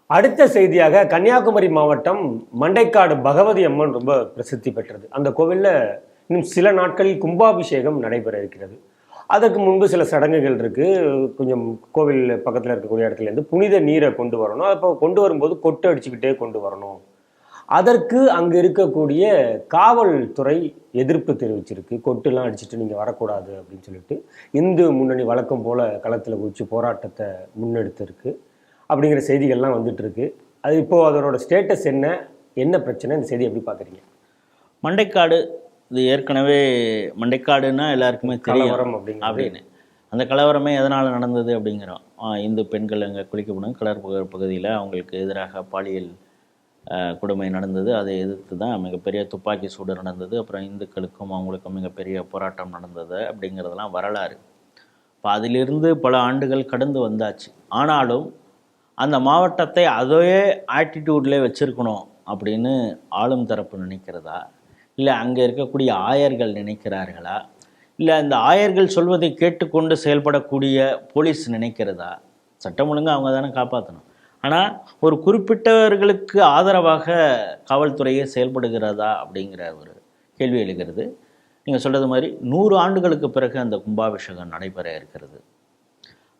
அடுத்த செய்தியாக கன்னியாகுமரி மாவட்டம் மண்டைக்காடு பகவதி அம்மன் ரொம்ப பிரசித்தி பெற்றது. அந்த கோவிலில் இன்னும் சில நாட்களில் கும்பாபிஷேகம் நடைபெற இருக்கிறது. அதற்கு முன்பு சில சடங்குகள் இருக்கு. கொஞ்சம் கோவில் பக்கத்தில் இருக்கக்கூடிய இடத்துலேருந்து புனித நீரை கொண்டு வரணும். அப்போ கொண்டு வரும்போது கொட்டு அடிச்சுக்கிட்டே கொண்டு வரணும். அதற்கு அங்கே இருக்கக்கூடிய காவல்துறை எதிர்ப்பு தெரிவிச்சிருக்கு. கொட்டுலாம் அடிச்சுட்டு நீங்கள் வரக்கூடாது அப்படின்னு சொல்லிட்டு இந்து முன்னணி வழக்கம் போல களத்தில் குதிச்சு போராட்டத்தை முன்னெடுத்திருக்கு. அப்படிங்கிற செய்திகள்லாம் வந்துட்டு இருக்கு. அது இப்போது அதனோட ஸ்டேட்டஸ் என்ன, என்ன பிரச்சனை, இந்த செய்தி எப்படி பார்க்குறீங்க? மண்டைக்காடு இது ஏற்கனவே மண்டைக்காடுன்னா எல்லாருக்குமே தெரியும் அப்படின்னு. அந்த கலவரமே எதனால் நடந்தது அப்படிங்கிறோம். இந்து பெண்கள் அங்கே குளிக்கப்படும் கடற்பகுதி பகுதியில் அவங்களுக்கு எதிராக பாலியல் கொடுமை நடந்தது. அதை எதிர்த்து தான் மிகப்பெரிய துப்பாக்கி சூடு நடந்தது. அப்புறம் இந்துக்களுக்கும் அவங்களுக்கும் மிகப்பெரிய போராட்டம் நடந்தது அப்படிங்கிறதெல்லாம் வரலாறு. இப்போ அதிலிருந்து பல ஆண்டுகள் கடந்து வந்தாச்சு. ஆனாலும் அந்த மாவட்டத்தை அதே ஆட்டிடியூட்லேயே வச்சுருக்கணும் அப்படின்னு ஆளும் தரப்பு நினைக்கிறதா, இல்லை அங்கே இருக்கக்கூடிய ஆயர்கள் நினைக்கிறார்களா, இல்லை அந்த ஆயர்கள் சொல்வதை கேட்டுக்கொண்டு செயல்படக்கூடிய போலீஸ் நினைக்கிறதா? சட்டம் ஒழுங்கு அவங்க தானே காப்பாற்றணும். ஆனால் ஒரு குறிப்பிட்டவர்களுக்கு ஆதரவாக காவல்துறையே செயல்படுகிறதா அப்படிங்கிற ஒரு கேள்வி எழுகிறது. நீங்கள் சொல்கிறது மாதிரி 100 ஆண்டுகளுக்கு பிறகு அந்த கும்பாபிஷேகம் நடைபெற இருக்கிறது.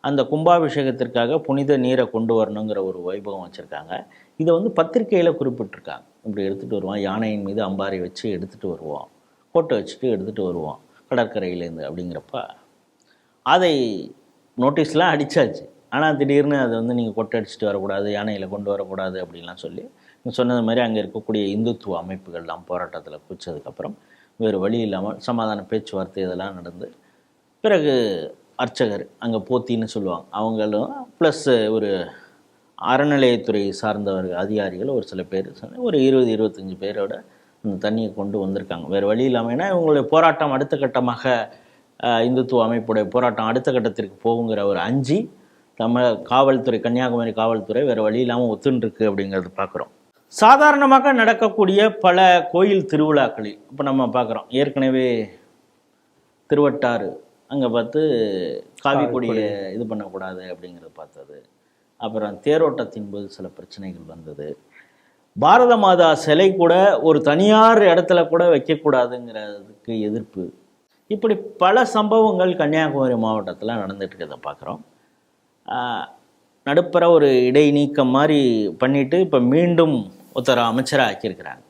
அந்த கும்பாபிஷேகத்திற்காக புனித நீரை கொண்டு வரணுங்கிற ஒரு வைபவம் வச்சுருக்காங்க. இதை பத்திரிகையில் குறிப்பிட்டிருக்காங்க. இப்படி எடுத்துகிட்டு வருவோம், யானையின் மீது அம்பாரி வச்சு எடுத்துகிட்டு வருவோம், கோட்டை வச்சுட்டு எடுத்துகிட்டு வருவோம் கடற்கரையிலேருந்து அப்படிங்கிறப்ப அதை நோட்டீஸ்லாம் அடித்தாச்சு. ஆனால் திடீர்னு அதை நீங்கள் கொட்டை அடிச்சுட்டு வரக்கூடாது, யானையில் கொண்டு வரக்கூடாது அப்படின்லாம் சொல்லி நீங்கள் சொன்னது மாதிரி அங்கே இருக்கக்கூடிய இந்துத்துவ அமைப்புகள்லாம் போராட்டத்தில் குதிச்சதுக்கப்புறம் வேறு வழி இல்லாமல் சமாதான பேச்சுவார்த்தை இதெல்லாம் நடந்து பிறகு அர்ச்சகர் அங்கே போத்தின்னு சொல்லுவாங்க அவங்களும் ப்ளஸ் ஒரு அறநிலையத்துறை சார்ந்தவர்கள் அதிகாரிகள் ஒரு சில பேர் ஒரு 20-25 பேரோட அந்த தண்ணியை கொண்டு வந்திருக்காங்க. வேறு வழி இல்லாமல், ஏன்னா இவங்களுடைய போராட்டம் அடுத்த கட்டமாக இந்துத்துவ அமைப்புடைய போராட்டம் அடுத்த கட்டத்திற்கு போகுங்கிற ஒரு அஞ்சு காவல்துறை, கன்னியாகுமரி காவல்துறை வேறு வழி இல்லாமல் ஒத்துன்ருக்கு அப்படிங்கிறது பார்க்குறோம். சாதாரணமாக நடக்கக்கூடிய பல கோயில் திருவிழாக்களில் இப்போ நம்ம பார்க்குறோம். ஏற்கனவே திருவட்டாறு அங்கே பார்த்து காவி கொடியை இது பண்ணக்கூடாது அப்படிங்கிறத பார்த்தது. அப்புறம் தேரோட்டத்தின் போது சில பிரச்சனைகள் வந்தது. பாரத மாதா சிலை கூட ஒரு தனியார் இடத்துல கூட வைக்கக்கூடாதுங்கிறதுக்கு எதிர்ப்பு. இப்படி பல சம்பவங்கள் கன்னியாகுமரி மாவட்டத்தில் நடந்துட்டு இருக்கிறத பார்க்குறோம். நடுப்புற ஒரு இடைநீக்கம் மாதிரி பண்ணிட்டு இப்போ மீண்டும் ஒருத்தர் அமைச்சராக ஆக்கியிருக்கிறாங்க.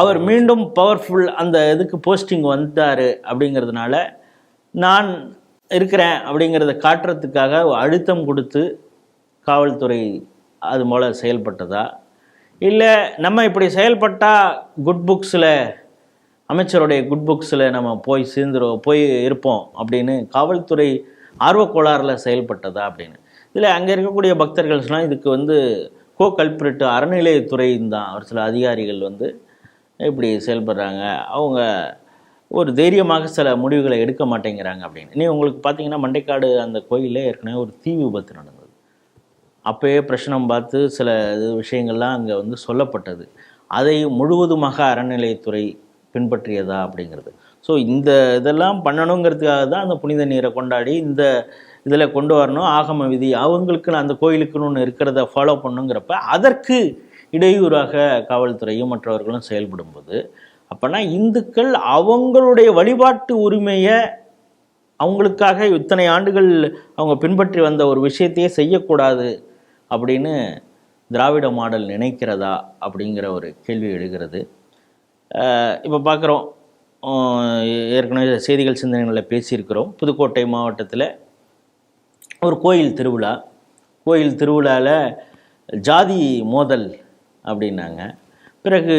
அவர் மீண்டும் பவர்ஃபுல் அந்த இதுக்கு போஸ்டிங் வந்தார் அப்படிங்கிறதுனால நான் இருக்கிறேன் அப்படிங்கிறத காட்டுறதுக்காக அழுத்தம் கொடுத்து காவல்துறை அது போல் செயல்பட்டதா, இல்லை நம்ம இப்படி செயல்பட்டால் குட் புக்ஸில் அமைச்சருடைய குட் புக்ஸில் நம்ம போய் இருப்போம் அப்படின்னு காவல்துறை ஆர்வக்கோளாறில் செயல்பட்டதா அப்படின்னு. இதில் அங்கே இருக்கக்கூடிய பக்தர்கள் சொன்னால் இதுக்கு கோ கல்பிரிட்டு அறநிலையத்துறையின் தான் ஒரு சில அதிகாரிகள் இப்படி செயல்படுறாங்க. அவங்க ஒரு தைரியமாக சில முடிவுகளை எடுக்க மாட்டேங்கிறாங்க அப்படின்னு. இனி உங்களுக்கு பார்த்தீங்கன்னா மண்டைக்காடு அந்த கோயிலே ஏற்கனவே ஒரு தீ விபத்து நடந்தது. அப்போயே பிரச்சனம் பார்த்து சில விஷயங்கள்லாம் அங்கே சொல்லப்பட்டது. அதை முழுவதுமாக அறநிலையத்துறை பின்பற்றியதா அப்படிங்கிறது. ஸோ இந்த இதெல்லாம் பண்ணணுங்கிறதுக்காக தான் அந்த புனித நீரை கொண்டாடி இந்த இதில் கொண்டு வரணும், ஆகம விதி அவங்களுக்குன்னு அந்த கோயிலுக்குன்னு ஒன்று இருக்கிறத ஃபாலோ பண்ணுங்கிறப்ப அதற்கு இடையூறாக காவல்துறையும் மற்றவர்களும் செயல்படும்போது, அப்போனா இந்துக்கள் அவங்களுடைய வழிபாட்டு உரிமையை அவங்களுக்காக இத்தனை ஆண்டுகள் அவங்க பின்பற்றி வந்த ஒரு விஷயத்தையே செய்யக்கூடாது அப்படின்னு திராவிட மாடல் நினைக்கிறதா அப்படிங்கிற ஒரு கேள்வி எழுகிறது. இப்போ பார்க்குறோம், ஏற்கனவே செய்திகள் சிந்தனைகளில் பேசியிருக்கிறோம். புதுக்கோட்டை மாவட்டத்தில் ஒரு கோயில் திருவிழாவில் ஜாதி மோதல் அப்படின்னாங்க. பிறகு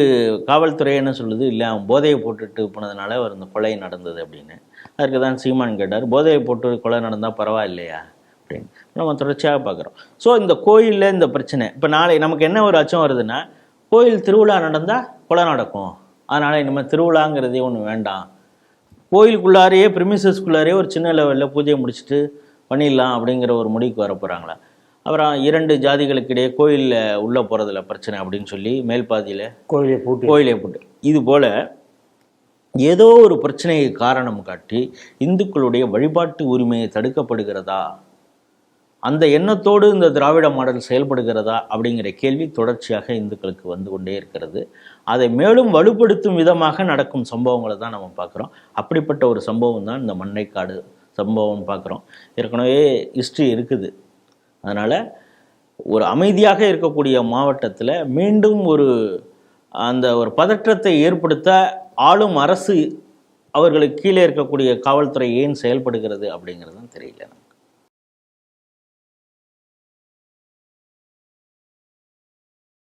காவல்துறை என்ன சொல்லுது, இல்லை அவன் போதையை போட்டுட்டு போனதுனால அவர் இந்த கொலை நடந்தது அப்படின்னு. அதற்கு தான் சீமான் கேட்டார், போதையை போட்டு கொலை நடந்தால் பரவாயில்லையா அப்படின்னு. நம்ம தொடர்ச்சியாக பார்க்குறோம். ஸோ இந்த கோயிலில் இந்த பிரச்சனை இப்போ நாளை நமக்கு என்ன ஒரு அச்சம் வருதுன்னா, கோயில் திருவிழா நடந்தால் கொலை நடக்கும், அதனால் இனிமேல் திருவிழாங்கிறதே ஒன்று வேண்டாம், கோயிலுக்குள்ளாரையே ப்ரிமிசஸ்குள்ளாரையே ஒரு சின்ன லெவலில் பூஜையை முடிச்சுட்டு பண்ணிடலாம் அப்படிங்கிற ஒரு முடிவுக்கு வர போகிறாங்களா. அப்புறம் 2 ஜாதிகளுக்கு இடையே கோயிலில் உள்ளே போகிறதுல பிரச்சனை அப்படின்னு சொல்லி மேல்பாதியில் கோயிலை போட்டு இது போல் ஏதோ ஒரு பிரச்சனையை காரணம் காட்டி இந்துக்களுடைய வழிபாட்டு உரிமையை தடுக்கப்படுகிறதா அந்த எண்ணத்தோடு இந்த திராவிட மாடல் செயல்படுகிறதா அப்படிங்கிற கேள்வி தொடர்ச்சியாக இந்துக்களுக்கு வந்து கொண்டே இருக்கிறது. அதை மேலும் வலுப்படுத்தும் விதமாக நடக்கும் சம்பவங்களை தான் நம்ம பார்க்குறோம். அப்படிப்பட்ட ஒரு சம்பவம் தான் இந்த மண்டைக்காடு சம்பவம் பார்க்குறோம். ஏற்கனவே ஹிஸ்ட்ரி இருக்குது. அதனால் ஒரு அமைதியாக இருக்கக்கூடிய மாவட்டத்தில் மீண்டும் அந்த ஒரு பதற்றத்தை ஏற்படுத்த ஆளும் அரசு அவர்களுக்கு கீழே இருக்கக்கூடிய காவல்துறை ஏன் செயல்படுகிறது அப்படிங்கிறது தான் தெரியல.